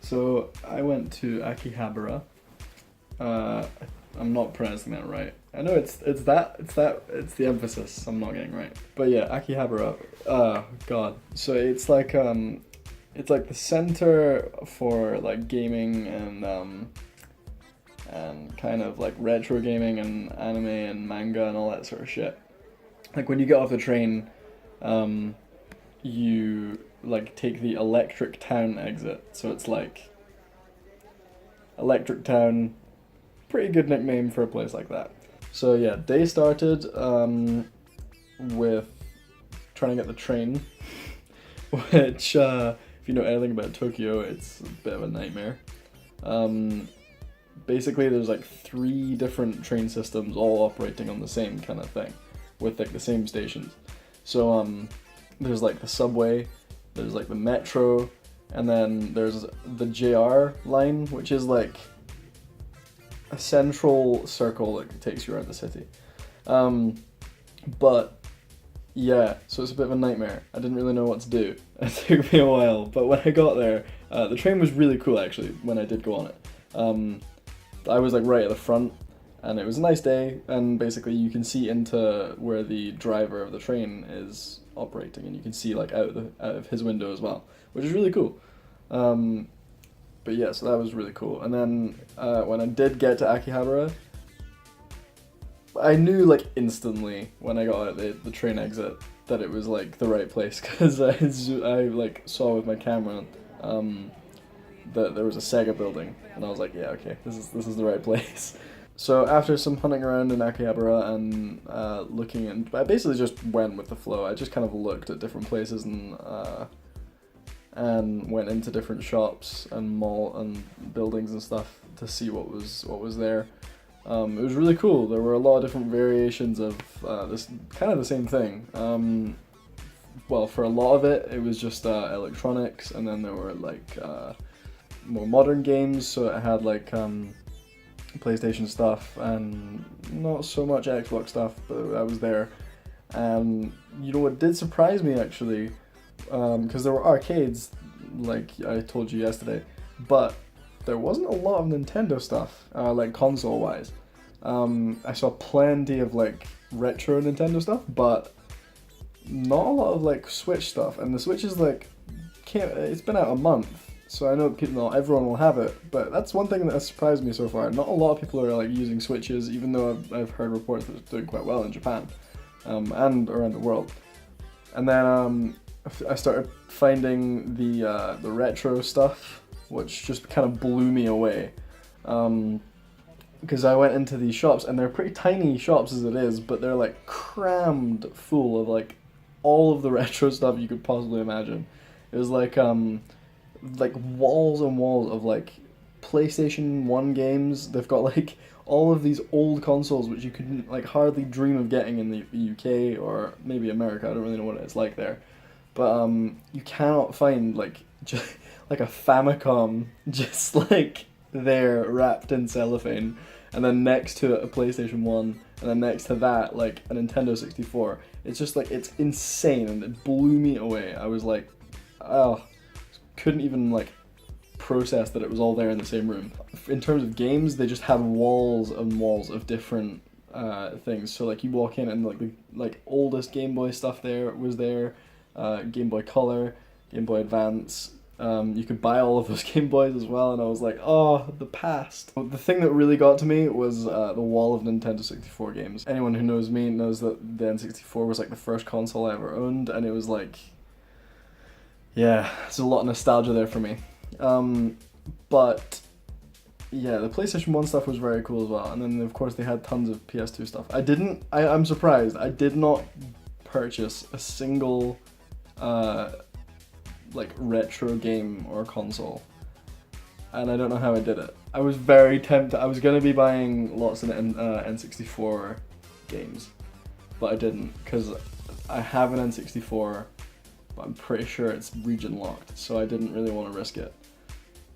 So I went to Akihabara. I'm not pronouncing that right. I know it's the emphasis I'm not getting right. But yeah, Akihabara. Oh god. So it's like the center for like gaming and kind of like retro gaming and anime and manga and all that sort of shit. Like when you get off the train, you like take the Electric Town exit. So it's like Electric Town, pretty good nickname for a place like that. So yeah, day started with trying to get the train, which if you know anything about Tokyo, it's a bit of a nightmare. Basically there's like 3 different train systems all operating on the same kind of thing, with like the same stations. So there's like the subway, there's like the metro, and then there's the JR line, which is like a central circle that takes you around the city. But yeah, so it's a bit of a nightmare. I didn't really know what to do. It took me a while, but when I got there, the train was really cool actually, when I did go on it. I was like right at the front, and it was a nice day, and basically you can see into where the driver of the train is operating, and you can see like out of his window as well, which is really cool. But yeah, so that was really cool. And then when I did get to Akihabara, I knew like instantly when I got out the train exit that it was like the right place, because I like saw with my camera that there was a Sega building, and I was like, yeah, okay, this is the right place. So after some hunting around in Akihabara and looking, and I basically just went with the flow. I just kind of looked at different places and went into different shops and mall and buildings and stuff to see what was there. It was really cool. There were a lot of different variations of this kind of the same thing. Well, for a lot of it, it was just electronics, and then there were like more modern games. So it had like PlayStation stuff and not so much Xbox stuff, but I was there. And you know what did surprise me actually, because there were arcades, like I told you yesterday, but there wasn't a lot of Nintendo stuff, like console-wise. I saw plenty of like retro Nintendo stuff, but not a lot of like Switch stuff. And the Switch is like, it's been out a month, so I know not everyone will have it, but that's one thing that has surprised me so far. Not a lot of people are like using Switches, even though I've heard reports that it's doing quite well in Japan, and around the world. And then I started finding the retro stuff, which just kind of blew me away. Because I went into these shops, and they're pretty tiny shops as it is, but they're like crammed full of like all of the retro stuff you could possibly imagine. It was like walls and walls of like PlayStation 1 games. They've got like all of these old consoles which you could like hardly dream of getting in the UK or maybe America. I don't really know what it's like there. But you cannot find like just like a Famicom just like there wrapped in cellophane, and then next to it a PlayStation 1, and then next to that like a Nintendo 64. It's just like, it's insane, and it blew me away. I was like, oh, couldn't even like process that it was all there in the same room. In terms of games, they just had walls and walls of different things. So like you walk in and like the oldest Game Boy stuff there was there, Game Boy Color, Game Boy Advance. You could buy all of those Game Boys as well, and I was like, oh, the past. The thing that really got to me was the wall of Nintendo 64 games. Anyone who knows me knows that the N64 was like the first console I ever owned, and it was like, yeah, there's a lot of nostalgia there for me. But yeah, the PlayStation 1 stuff was very cool as well, and then of course they had tons of PS2 stuff. I'm surprised, I did not purchase a single like retro game or console, and I don't know how I did it. I was very tempted. I was gonna be buying lots of N64 games, but I didn't because I have an N64, but I'm pretty sure it's region locked, so I didn't really want to risk it.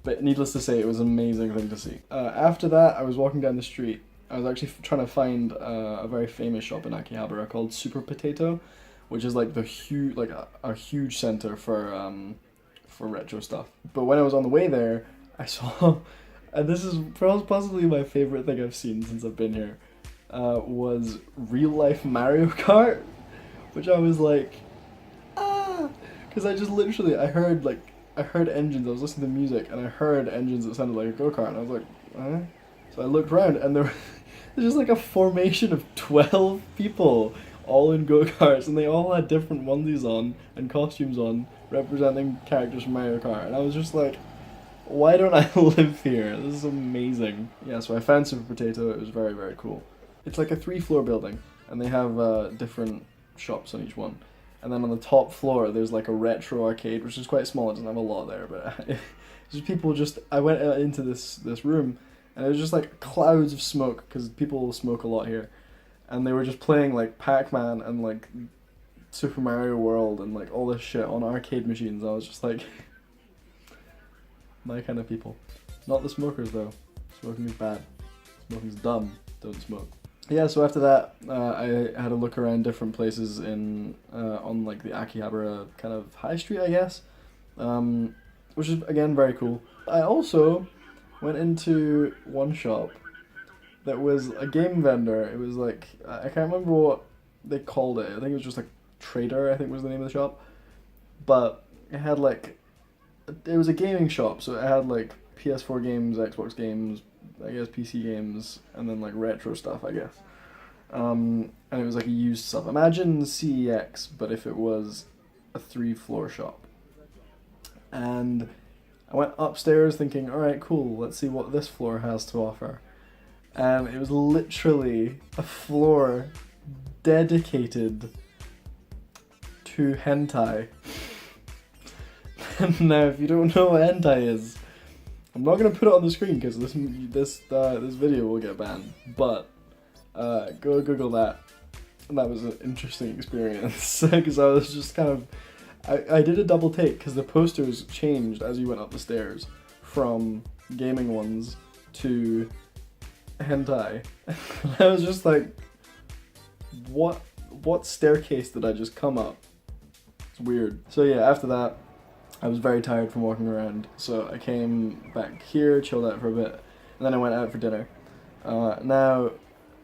But needless to say, it was an amazing thing to see. After that, I was walking down the street. I was actually trying to find a very famous shop in Akihabara called Super Potato, which is like the huge, like a huge center for retro stuff. But when I was on the way there, I saw, and this is possibly my favorite thing I've seen since I've been here, was real life Mario Kart, which I was like, because I just literally, I heard engines, I was listening to music, and I heard engines that sounded like a go-kart, and I was like, So I looked around, and there's just like a formation of 12 people, all in go-karts, and they all had different onesies on, and costumes on, representing characters from Mario Kart, and I was just like, why don't I live here? This is amazing. Yeah, so I found Super Potato, it was very, very cool. It's like a 3-floor building, and they have different shops on each one. And then on the top floor, there's like a retro arcade, which is quite small. It doesn't have a lot there, but just people just. I went into this room, and it was just like clouds of smoke because people smoke a lot here, and they were just playing like Pac-Man and like Super Mario World and like all this shit on arcade machines. I was just like, my kind of people. Not the smokers though. Smoking is bad. Smoking's dumb. Don't smoke. Yeah, so after that, I had a look around different places in on like the Akihabara kind of high street, I guess, which is again very cool. I also went into one shop that was a game vendor. It was like, I can't remember what they called it. I think it was just like Trader, I think was the name of the shop. But it had like, it was a gaming shop, so it had like PS4 games, Xbox games, I guess PC games, and then like retro stuff, I guess. And it was like a used stuff. Imagine CEX, but if it was a 3-floor shop. And I went upstairs thinking, alright, cool, let's see what this floor has to offer. And it was literally a floor dedicated to hentai. Now, if you don't know what hentai is, I'm not gonna put it on the screen because this video will get banned. But go Google that. And that was an interesting experience because I was just kind of, I did a double take because the posters changed as you went up the stairs from gaming ones to hentai. I was just like, what staircase did I just come up? It's weird. So yeah, after that, I was very tired from walking around, so I came back here, chilled out for a bit, and then I went out for dinner. Now,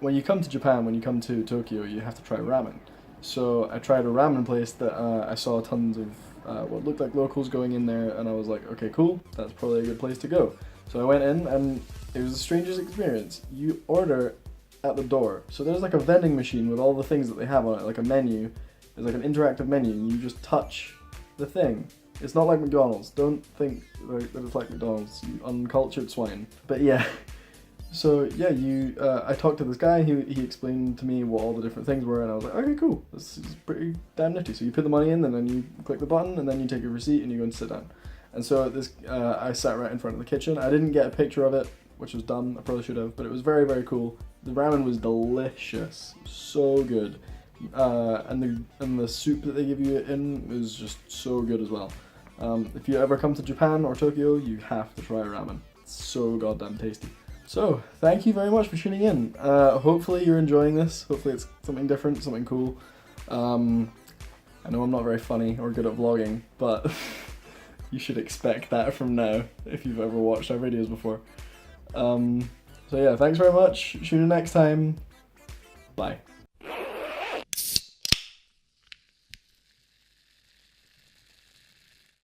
when you come to Japan, when you come to Tokyo, you have to try ramen. So I tried a ramen place that I saw tons of what looked like locals going in there, and I was like, okay, cool, that's probably a good place to go. So I went in, and it was the strangest experience. You order at the door. So there's like a vending machine with all the things that they have on it, like a menu. There's like an interactive menu, and you just touch the thing. It's not like McDonald's. Don't think that it's like McDonald's, you uncultured swine. But yeah, so yeah, I talked to this guy, he explained to me what all the different things were, and I was like, okay, cool, this is pretty damn nifty. So you put the money in, and then you click the button, and then you take your receipt, and you go and sit down. And so this, I sat right in front of the kitchen. I didn't get a picture of it, which was dumb, I probably should have, but it was very, very cool. The ramen was delicious, so good. And the soup that they give you in was just so good as well. If you ever come to Japan or Tokyo, you have to try ramen. It's so goddamn tasty. So, thank you very much for tuning in. Hopefully you're enjoying this. Hopefully it's something different, something cool. I know I'm not very funny or good at vlogging, but you should expect that from now if you've ever watched our videos before. So yeah, thanks very much. Tune in next time. Bye.